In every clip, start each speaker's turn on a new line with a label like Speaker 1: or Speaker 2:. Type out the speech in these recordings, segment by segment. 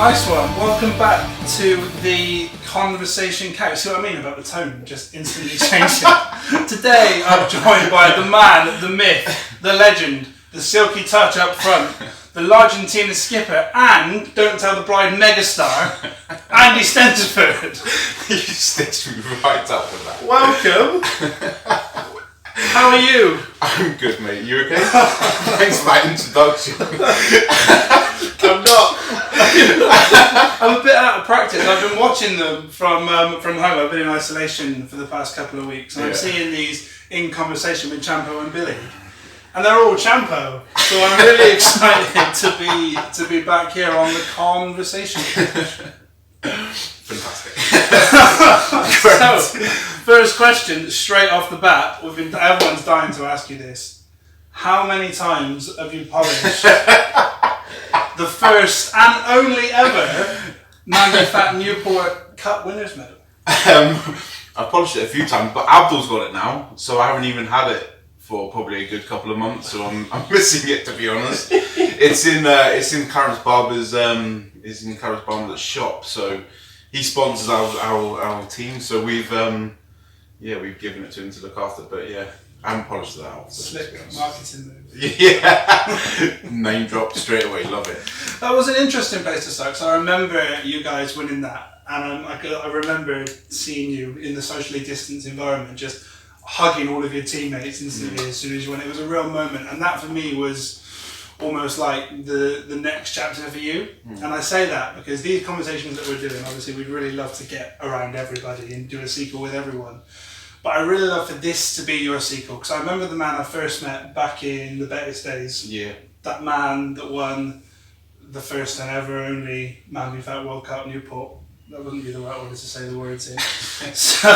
Speaker 1: Nice one. Welcome back to the conversation couch. See what I mean about the tone? Just instantly changing. Today I'm joined by the man, the myth, the legend, the silky touch up front, the Largentina skipper, and don't tell the bride megastar, Andy Stentiford.
Speaker 2: You stitched me right up with that.
Speaker 1: Welcome. How are you?
Speaker 2: I'm good, mate. You okay? Thanks for that introduction.
Speaker 1: I'm not. I'm a bit out of practice. I've been watching them from home. I've been in isolation for the past couple of weeks, and I'm seeing these in conversation with Champo and Billy, and they're all Champo. So I'm really excited to be back here on the conversation.
Speaker 2: Fantastic.
Speaker 1: So, first question, straight off the bat. Everyone's dying to ask you this. How many times have you polished the first and only ever Manly Fat Newport Cup Winners Medal?
Speaker 2: I've polished it a few times, but Abdul's got it now, so I haven't even had it for probably a good couple of months, so I'm missing it, to be honest. It's in Clarence Barber's shop, so he sponsors our team, so we've given it to him to look after, but yeah, I haven't polished that out.
Speaker 1: Slick marketing move.
Speaker 2: Yeah, name dropped straight away, love it.
Speaker 1: That was an interesting place to start, because I remember you guys winning that, and I remember seeing you in the socially distanced environment, just hugging all of your teammates instantly as soon as you won. It was a real moment, and that for me was almost like the next chapter for you. And I say that because these conversations that we're doing, obviously we'd really love to get around everybody and do a sequel with everyone, but I really love for this to be your sequel, because I remember the man I first met back in the Betis days.
Speaker 2: Yeah. That
Speaker 1: man that won the first and ever only Manly Fat World Cup Newport. That wouldn't be the right order to say the words in. So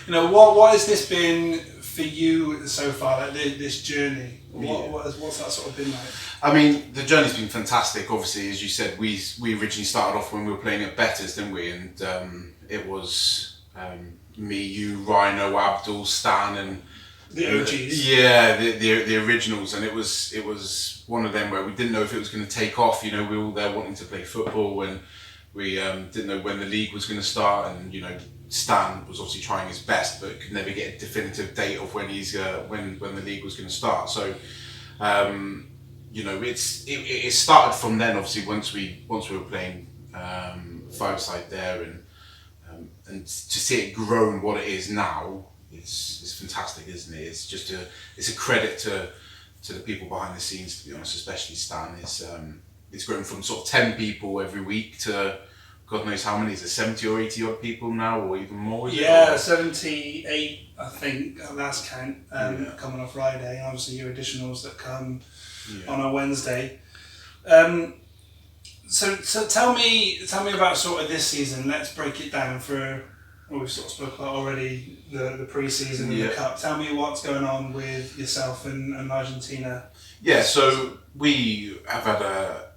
Speaker 1: what has this been for you so far, like this journey? What's that sort of been like?
Speaker 2: I mean, the journey's been fantastic. Obviously, as you said, we originally started off when we were playing at Betis, didn't we? And it was me, you, Rhino, Abdul, Stan, and
Speaker 1: the OGs.
Speaker 2: The originals, and it was one of them where we didn't know if it was going to take off. We were all there wanting to play football, and we didn't know when the league was going to start, and Stan was obviously trying his best, but could never get a definitive date of when he's when the league was going to start. So, it started from then. Obviously, once we were playing five-a-side there, and to see it grown what it is now, it's fantastic, isn't it? It's just it's a credit to the people behind the scenes, to be honest, especially Stan. It's grown from sort of 10 people every week to God knows how many. Is it 70 or 80 odd people now, or even more?
Speaker 1: 78, I think, at last count, coming off Friday, and obviously your additionals that come on a Wednesday. So tell me about sort of this season. Let's break it down we've sort of spoke about already the pre-season and the cup. Tell me what's going on with yourself and Argentina.
Speaker 2: Yeah, so we have had a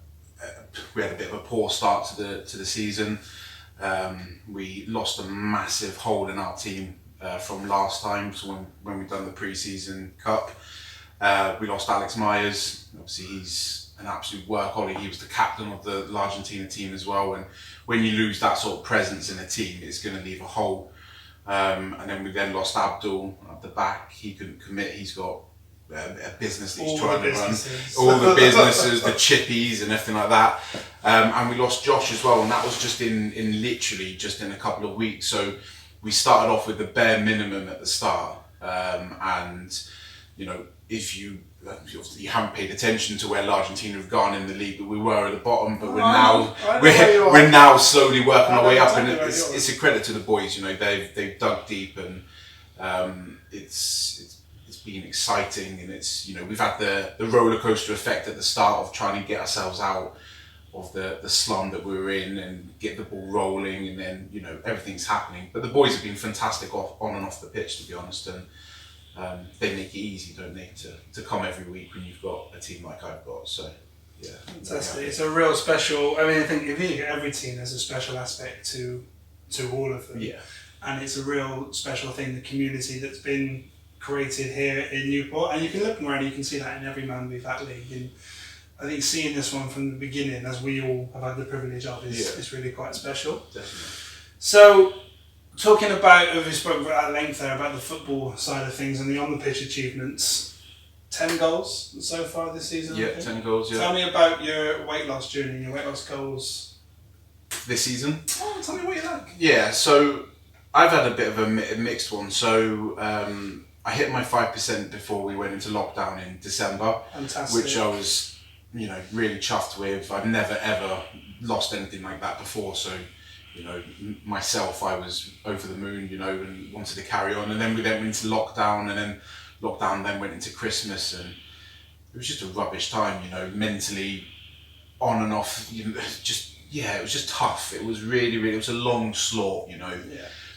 Speaker 2: bit of a poor start to the season. We lost a massive hole in our team from last time, so when we done the pre-season cup. We lost Alex Myers. Obviously, he's an absolute workaholic. He was the captain of the Largentina team as well. And when you lose that sort of presence in a team, it's going to leave a hole. And then we lost Abdul at the back. He couldn't commit. He's got a business that he's trying to run. All the businesses, the chippies and everything like that. And we lost Josh as well. And that was just in literally just in a couple of weeks. So we started off with the bare minimum at the start. And if you haven't paid attention to where Largentina have gone in the league, but we were at the bottom, but we're now slowly working our way up, and it's a credit to the boys. They've dug deep, and it's been exciting, and we've had the roller coaster effect at the start of trying to get ourselves out of the slum that we were in and get the ball rolling, and then everything's happening. But the boys have been fantastic on and off the pitch, to be honest, and they make it easy, don't they, to come every week when you've got a team like I've got. So yeah,
Speaker 1: fantastic. It's a real special. I mean, I think if you look at every team, there's a special aspect to all of them.
Speaker 2: Yeah,
Speaker 1: and it's a real special thing. The community that's been created here in Newport, and you can look around, you can see that in every Manly Fat league. And I think seeing this one from the beginning, as we all have had the privilege of, is really quite special.
Speaker 2: Definitely.
Speaker 1: So, talking about, we spoke at length there about the football side of things and the on-the-pitch achievements. 10 goals so far this season.
Speaker 2: Yeah, 10 goals, yeah.
Speaker 1: Tell me about your weight loss journey, your weight loss goals.
Speaker 2: This season?
Speaker 1: Oh, tell me what you like.
Speaker 2: Yeah, so I've had a bit of a mixed one. So I hit my 5% before we went into lockdown in December.
Speaker 1: Fantastic.
Speaker 2: Which I was, really chuffed with. I've never ever lost anything like that before. So, myself, I was over the moon, and wanted to carry on. And then we went into lockdown, and then lockdown then went into Christmas, and it was just a rubbish time, mentally on and off, it was just tough. It was really, it was a long slog,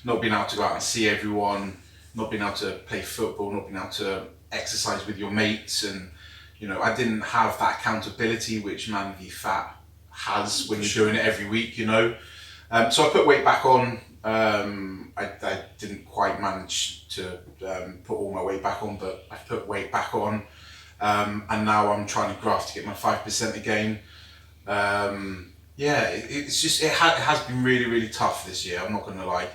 Speaker 2: not being able to go out and see everyone, not being able to play football, not being able to exercise with your mates, and, I didn't have that accountability which Man v Fat has when you're doing it every week, So I put weight back on. I didn't quite manage to put all my weight back on, but I put weight back on, and now I'm trying to graft to get my 5% again. It has been really, really tough this year. I'm not going to lie,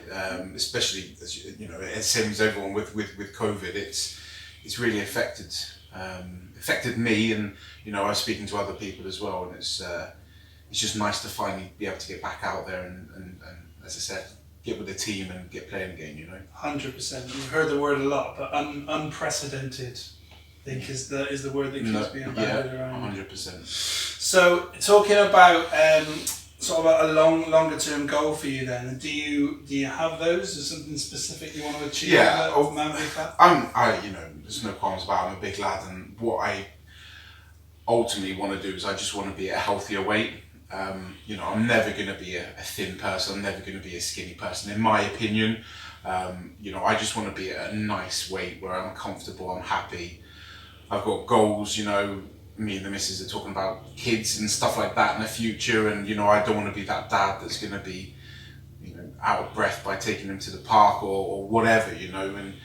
Speaker 2: especially as same as everyone with COVID. It's really affected me, and I was speaking to other people as well, and it's just nice to finally be able to get back out there and as I said, get with the team and get playing again,
Speaker 1: 100%. You've heard the word a lot, but unprecedented, I think is the word that keeps being bandied around.
Speaker 2: 100%.
Speaker 1: So, talking about sort of a longer term goal for you then, do you have those? Is something specific you want to achieve?
Speaker 2: Yeah,
Speaker 1: Man v Fat?
Speaker 2: There's no qualms about it. I'm a big lad, and what I ultimately want to do is I just want to be at a healthier weight. I'm never going to be a thin person. I'm never going to be a skinny person, in my opinion. I just want to be at a nice weight where I'm comfortable, I'm happy. I've got goals, me and the missus are talking about kids and stuff like that in the future, and, I don't want to be that dad that's going to be, out of breath by taking them to the park or whatever, and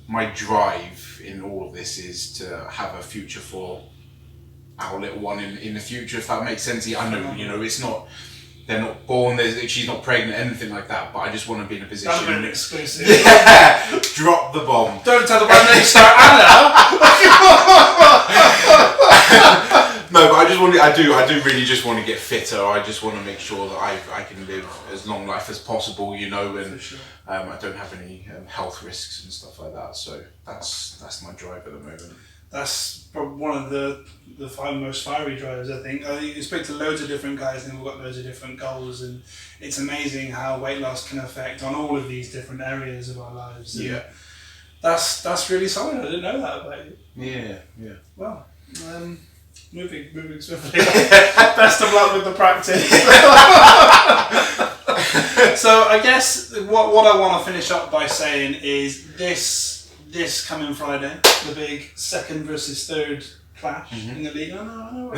Speaker 2: my drive in all of this is to have a future for our little one in the future, if that makes sense. I know, it's not, they're not born, she's not pregnant, anything like that, but I just want to be in a position.
Speaker 1: That's a bit exclusive.
Speaker 2: Yeah, drop the bomb.
Speaker 1: Don't tell the one they start Anna.
Speaker 2: No, but I do really just want to get fitter. I just want to make sure that I can live as long life as possible, and
Speaker 1: sure.
Speaker 2: I don't have any health risks and stuff like that. So that's my drive at the moment.
Speaker 1: That's probably one of the most fiery drivers, I think. You speak to loads of different guys and we've got loads of different goals, and it's amazing how weight loss can affect on all of these different areas of our lives. And
Speaker 2: yeah.
Speaker 1: That's really solid. I didn't know that about you.
Speaker 2: Yeah.
Speaker 1: Well, moving swiftly. Best of luck with the practice. So I guess what I want to finish up by saying is this coming Friday, the big second versus third clash in the league. I know.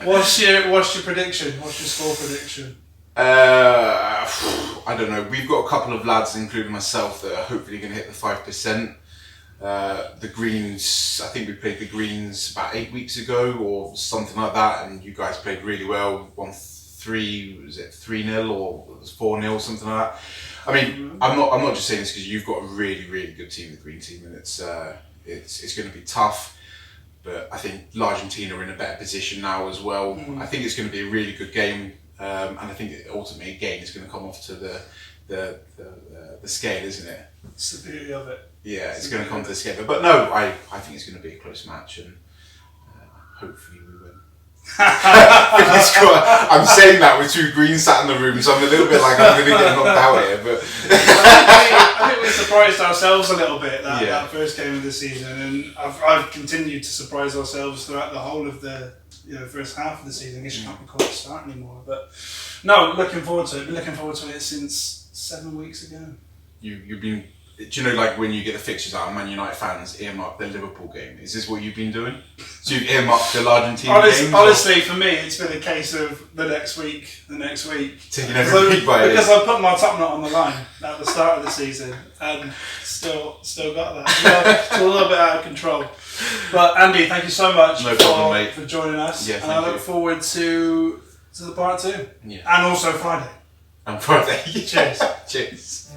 Speaker 1: What's your prediction? What's your score prediction?
Speaker 2: I don't know. We've got a couple of lads, including myself, that are hopefully going to hit the 5%. The Greens, I think we played the Greens about 8 weeks ago or something like that, and you guys played really well. Won 3-0 or it was 4-0, something like that. I mean, I'm not just saying this because you've got a really, really good team, the Green team, and it's going to be tough. But I think Largentina are in a better position now as well. I think it's going to be a really good game, and I think ultimately again it's going to come off to the scale, isn't it?
Speaker 1: It's the beauty of it.
Speaker 2: Yeah, it's going to come to the scale. But no, I think it's going to be a close match, and hopefully we win. I'm saying that with two Greens sat in the room, so I'm a little bit like I'm going to get knocked out here. But
Speaker 1: I think we surprised ourselves a little bit that first game of the season, and I've continued to surprise ourselves throughout the whole of the first half of the season. I guess you can't be called a start anymore, but no, looking forward to it. Been looking forward to it since 7 weeks ago.
Speaker 2: You've been do you know, like when you get the fixtures out, Man United fans earmark the Liverpool game? Is this what you've been doing? So you've earmarked the Largentina game?
Speaker 1: Honestly, for me, it's been a case of the next week.
Speaker 2: Taking every week by it.
Speaker 1: Because I put my top knot on the line at the start of the season, and still got that. It's a little bit out of control. But Andy, thank you so much for joining us.
Speaker 2: Yeah,
Speaker 1: and I look forward to the part 2.
Speaker 2: Yeah.
Speaker 1: And also Friday.
Speaker 2: And Friday.
Speaker 1: Cheers.
Speaker 2: Cheers.